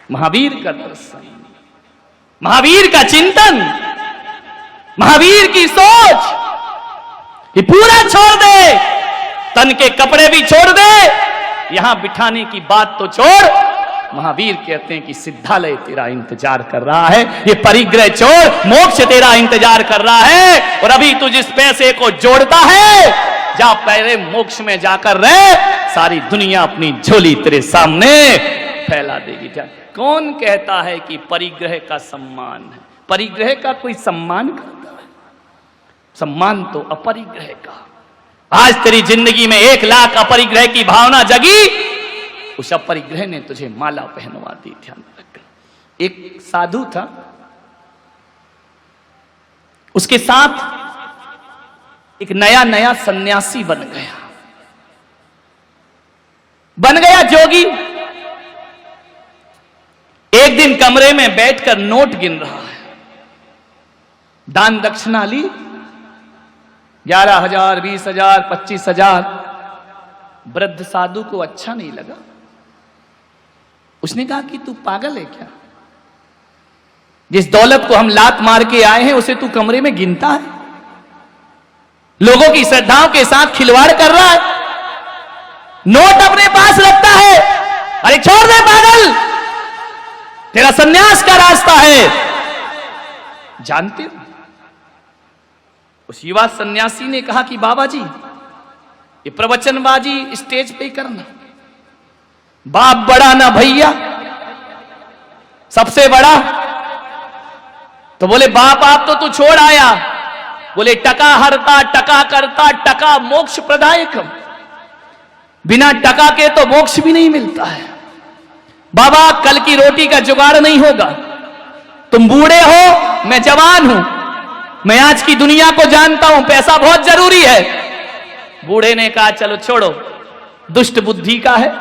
महावीर का दर्शन, महावीर का चिंतन, महावीर की सोच कि पूरा छोड़ दे, तन के कपड़े भी छोड़ दे, यहां बिठाने की बात तो छोड़। महावीर कहते हैं कि सिद्धालय तेरा इंतजार कर रहा है, ये परिग्रह छोड़, मोक्ष तेरा इंतजार कर रहा है। और अभी तू जिस पैसे को जोड़ता है, जा पहले मोक्ष में जाकर रह, सारी दुनिया अपनी झोली तेरे सामने फैला देगी। क्या कौन कहता है कि परिग्रह का सम्मान है? परिग्रह का कोई सम्मान करता है? सम्मान तो अपरिग्रह का। आज तेरी जिंदगी में 1 लाख अपरिग्रह की भावना जगी, उस अपरिग्रह ने तुझे माला पहनवा दी। ध्यान रख, एक साधु था, उसके साथ एक नया सन्यासी बन गया जोगी। एक दिन कमरे में बैठकर नोट गिन रहा है, दान दक्षिणा ली 11,000, 20,000, 25,000। वृद्ध साधु को अच्छा नहीं लगा। उसने कहा कि तू पागल है क्या? जिस दौलत को हम लात मार के आए हैं उसे तू कमरे में गिनता है, लोगों की श्रद्धाओं के साथ खिलवाड़ कर रहा है, नोट अपने पास रखता है। अरे छोड़ दे पागल, तेरा सन्यास का रास्ता है। जानते हो, उस युवा सन्यासी ने कहा कि बाबा जी, ये प्रवचनबाजी स्टेज पे करना, बाप बड़ा ना भैया, सबसे बड़ा। तो बोले बाप आप तो तू छोड़ आया। बोले टका हरता, टका करता, टका मोक्ष प्रदायक, बिना टका के तो मोक्ष भी नहीं मिलता है। बाबा कल की रोटी का जुगाड़ नहीं होगा, तुम बूढ़े हो, मैं जवान हूं, मैं आज की दुनिया को जानता हूं, पैसा बहुत जरूरी है। बूढ़े ने कहा चलो छोड़ो, दुष्ट बुद्धि का है,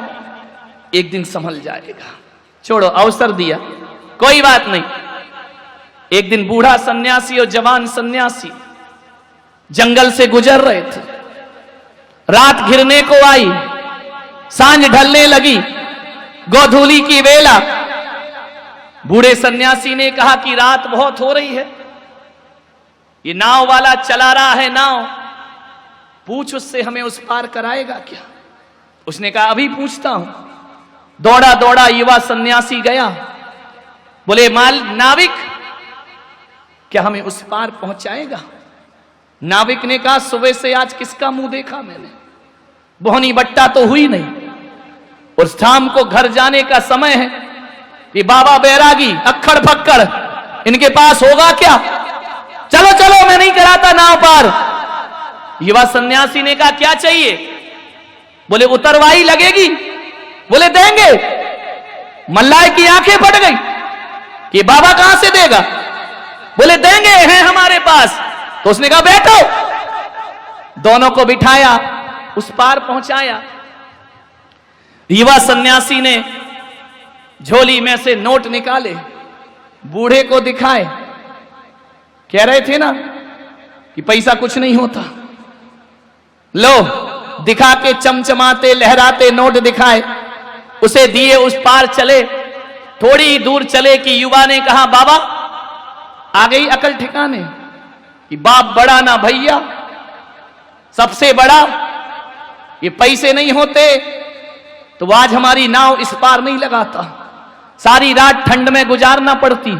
एक दिन संभल जाएगा, छोड़ो, अवसर दिया, कोई बात नहीं। एक दिन बूढ़ा सन्यासी और जवान सन्यासी जंगल से गुजर रहे थे। रात घिरने को आई, सांझ ढलने लगी, गोधूली की वेला। बूढ़े सन्यासी ने कहा कि रात बहुत हो रही है, ये नाव वाला चला रहा है नाव, पूछ उससे हमें उस पार कराएगा क्या? उसने कहा अभी पूछता हूं। दौड़ा दौड़ा युवा सन्यासी गया, बोले नाविक क्या हमें उस पार पहुंचाएगा? नाविक ने कहा सुबह से आज किसका मुंह देखा मैंने, बोहनी बट्टा तो हुई नहीं, और शाम को घर जाने का समय है। ये बाबा बैरागी अक्खड़ फक्कड़, इनके पास होगा क्या? चलो चलो, मैं नहीं कराता नाव पार। युवा सन्यासी ने कहा क्या चाहिए? बोले उतरवाई लगेगी। बोले देंगे। मल्लाह की आंखें फट गई कि बाबा कहां से देगा? बोले देंगे, हैं हमारे पास। तो उसने कहा बैठो, दोनों को बिठाया, उस पार पहुंचाया। युवा सन्यासी ने झोली में से नोट निकाले, बूढ़े को दिखाए। कह रहे थे ना कि पैसा कुछ नहीं होता, लो दिखा के चमचमाते लहराते नोट दिखाए, उसे दिए, उस पार चले। थोड़ी दूर चले कि युवा ने कहा बाबा आ गई अकल ठिकाने कि बाप बड़ा ना भैया, सबसे बड़ा। ये पैसे नहीं होते तो आज हमारी नाव इस पार नहीं लगाता, सारी रात ठंड में गुजारना पड़ती।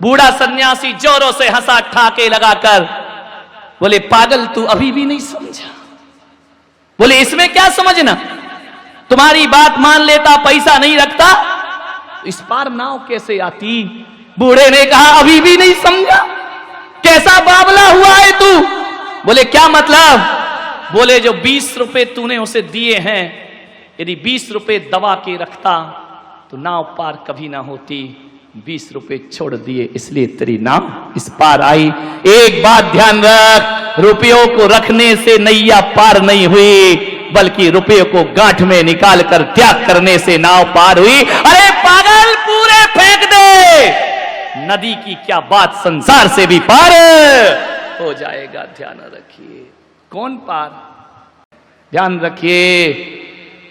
बूढ़ा सन्यासी जोरों से हंसा ठाके लगाकर, बोले पागल तू अभी भी नहीं समझा? बोले इसमें क्या समझना, तुम्हारी बात मान लेता, पैसा नहीं रखता, इस पार नाव कैसे आती? बूढ़े ने कहा अभी भी नहीं समझा, कैसा बावला हुआ है तू? बोले क्या मतलब? बोले जो 20 रुपए तूने उसे दिए हैं, यदि 20 रुपए दबा के रखता तो नाव पार कभी ना होती, 20 रुपए छोड़ दिए इसलिए तेरी नाव इस पार आई। एक बात ध्यान रख, रुपयों को रखने से नैया पार नहीं हुई, बल्कि रुपयों को गांठ में निकाल कर त्याग करने से नाव पार हुई। अरे पागल, पूरे फेंक दे, नदी की क्या बात, संसार से भी पार हो जाएगा। ध्यान रखिए, कौन पार? ध्यान रखिए,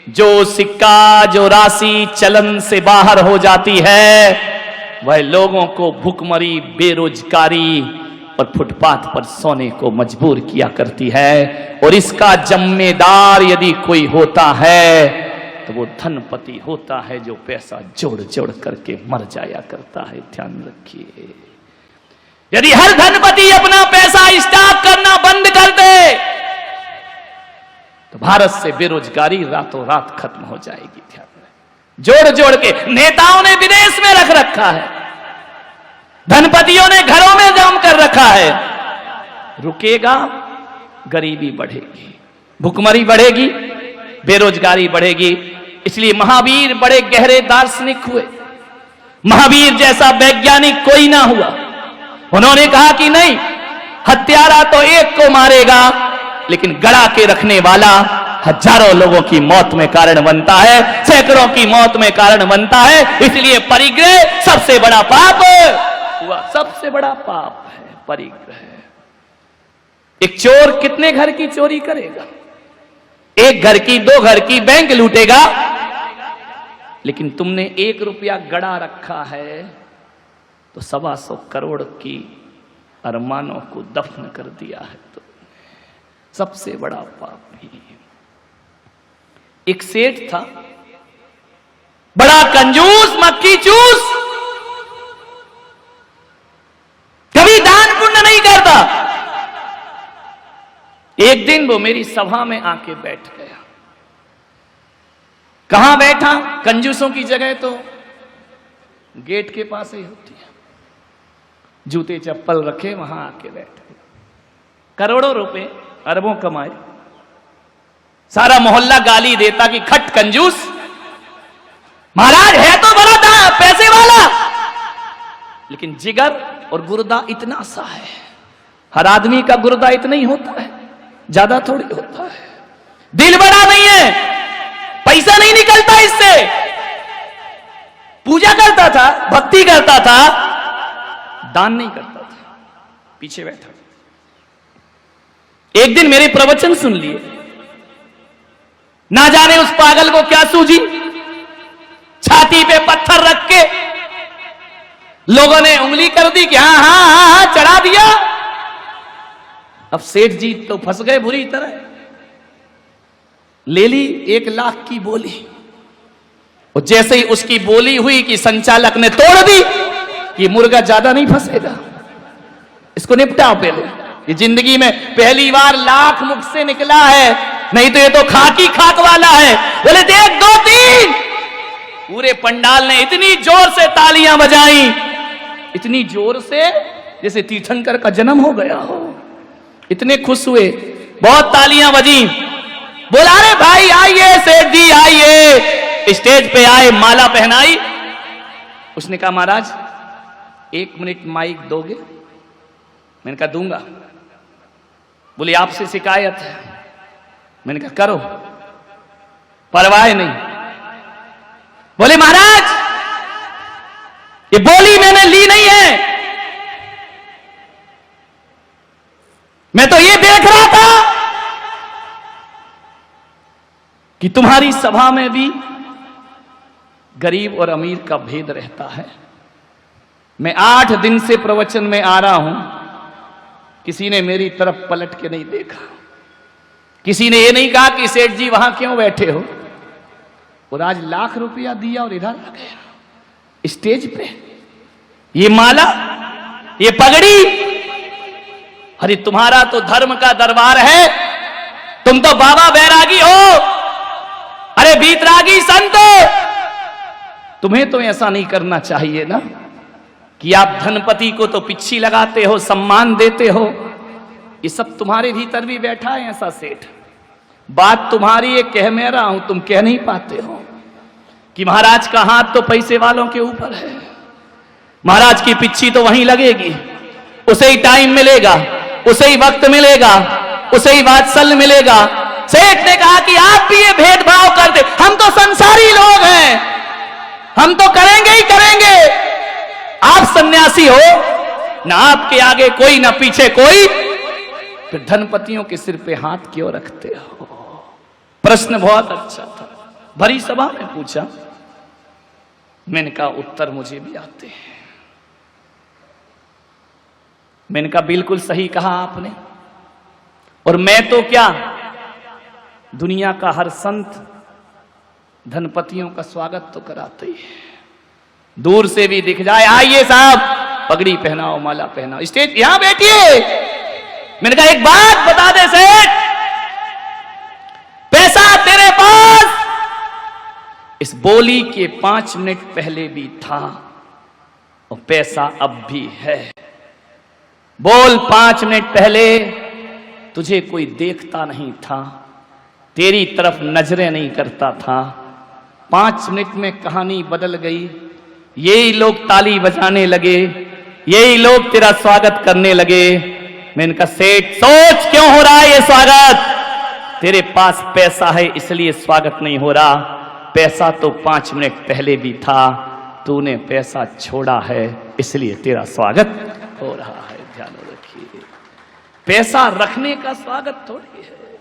जो सिक्का, जो राशि चलन से बाहर हो जाती है, वह लोगों को भुखमरी, बेरोजगारी और फुटपाथ पर सोने को मजबूर किया करती है। और इसका जिम्मेदार यदि कोई होता है तो वो धनपति होता है, जो पैसा जोड़ जोड़ करके मर जाया करता है। ध्यान रखिए, यदि हर धनपति अपना पैसा स्टॉक करना बंद कर दे तो भारत से बेरोजगारी रातों रात खत्म हो जाएगी। ध्यान रखें, जोड़ जोड़ के नेताओं ने विदेश में रख रखा है, धनपतियों ने घरों में जम कर रखा है। रुकेगा, गरीबी बढ़ेगी, भुखमरी बढ़ेगी, बेरोजगारी बढ़ेगी। इसलिए महावीर बड़े गहरे दार्शनिक हुए। महावीर जैसा वैज्ञानिक कोई ना हुआ। उन्होंने कहा कि नहीं, हत्यारा तो एक को मारेगा, लेकिन गड़ा के रखने वाला हजारों लोगों की मौत में कारण बनता है, सैकड़ों की मौत में कारण बनता है। इसलिए परिग्रह सबसे बड़ा पाप हुआ, सबसे बड़ा पाप है परिग्रह। एक चोर कितने घर की चोरी करेगा? एक घर की, दो घर की, बैंक लूटेगा, लेकिन तुमने 1 रुपया गड़ा रखा है तो 125 करोड़ की अरमानों को दफन कर दिया है। तो सबसे बड़ा पाप ही। एक सेठ था, बड़ा कंजूस, मक्खी चूस, कभी दान पुण्य नहीं करता। एक दिन वो मेरी सभा में आके बैठ गया। कहां बैठा? कंजूसों की जगह तो गेट के पास ही होती है, जूते चप्पल रखे, वहां आके बैठ गए। करोड़ों रुपए, अरबों कमाए, सारा मोहल्ला गाली देता कि खट कंजूस। महाराज है तो बड़ा था, पैसे वाला, लेकिन जिगर और गुर्दा इतना सा है। हर आदमी का गुर्दा इतना ही होता है, ज्यादा थोड़ी होता है। दिल बड़ा नहीं है, पैसा नहीं निकलता इससे। पूजा करता था, भक्ति करता था, दान नहीं करता था, पीछे बैठा। एक दिन मेरे प्रवचन सुन लिए, ना जाने उस पागल को क्या सूझी, छाती पे पत्थर रख के लोगों ने उंगली कर दी कि हाँ हाँ हाँ हाँ, चढ़ा दिया। अब सेठ जी तो फंस गए बुरी तरह। ले ली 1 लाख की बोली, और जैसे ही उसकी बोली हुई कि संचालक ने तोड़ दी कि मुर्गा ज्यादा नहीं फंसेगा, इसको निपटाओ पहले। ये जिंदगी में पहली बार लाख मुख से निकला है, नहीं तो ये तो खाक ही खाक वाला है। बोले देख 2-3। पूरे पंडाल ने इतनी जोर से तालियां बजाई, इतनी जोर से जैसे तीर्थंकर का जन्म हो गया हो। इतने खुश हुए, बहुत तालियां बजी। बोला रे भाई आइए, सेठ जी आइए। स्टेज पे आए, माला पहनाई। उसने कहा महाराज 1 मिनट माइक दोगे? मैंने कहा दूंगा। बोले आपसे शिकायत है। मैंने कहा करो, परवाह नहीं। बोले महाराज ये बोली मैंने ली नहीं है, मैं तो ये देख रहा था कि तुम्हारी सभा में भी गरीब और अमीर का भेद रहता है। मैं 8 दिन से प्रवचन में आ रहा हूं, किसी ने मेरी तरफ पलट के नहीं देखा। किसी ने ये नहीं कहा कि सेठ जी वहां क्यों बैठे हो। और आज लाख रुपया दिया और इधर आ गया स्टेज पे। ये माला, ये पगड़ी, अरे तुम्हारा तो धर्म का दरबार है, तुम तो बाबा बैरागी हो, अरे बीतरागी संत। तुम्हें तो ऐसा नहीं करना चाहिए ना कि आप धनपति को तो पिच्छी लगाते हो, सम्मान देते हो। ये सब तुम्हारे भीतर भी बैठा है ऐसा सेठ। बात तुम्हारी है, कह मैं रहा हूं, तुम कह नहीं पाते हो कि महाराज का हाथ तो पैसे वालों के ऊपर है। महाराज की पिच्छी तो वहीं लगेगी, उसे ही टाइम मिलेगा, उसे ही वक्त मिलेगा, उसे ही वात्सल्य मिलेगा। सेठ ने कहा कि आप भी ये भेदभाव करते, हम तो संसारी लोग हैं, हम तो करेंगे ही करेंगे। आप सन्यासी हो ना, आपके आगे कोई ना पीछे कोई, फिर धनपतियों के सिर पे हाथ क्यों रखते हो? प्रश्न बहुत अच्छा था। भरी सभा में पूछा। मैंने कहा उत्तर मुझे भी आते हैं। मैंने कहा बिल्कुल सही कहा आपने, और मैं तो क्या, दुनिया का हर संत धनपतियों का स्वागत तो कराते ही है, दूर से भी दिख जाए, आइए साहब, पगड़ी पहनाओ, माला पहनाओ, स्टेज यहां बैठिए। मैंने कहा एक बात बता दे सेठ, पैसा तेरे पास इस बोली के 5 मिनट पहले भी था और पैसा अब भी है। बोल, 5 मिनट पहले तुझे कोई देखता नहीं था, तेरी तरफ नजरें नहीं करता था, 5 मिनट में कहानी बदल गई। यही लोग ताली बजाने लगे, यही लोग तेरा स्वागत करने लगे। मैंने कहा सेठ सोच क्यों हो रहा है ये स्वागत? तेरे पास पैसा है इसलिए स्वागत नहीं हो रहा, पैसा तो 5 मिनट पहले भी था, तूने पैसा छोड़ा है इसलिए तेरा स्वागत हो रहा है। ध्यान रखिए, पैसा रखने का स्वागत थोड़ी है।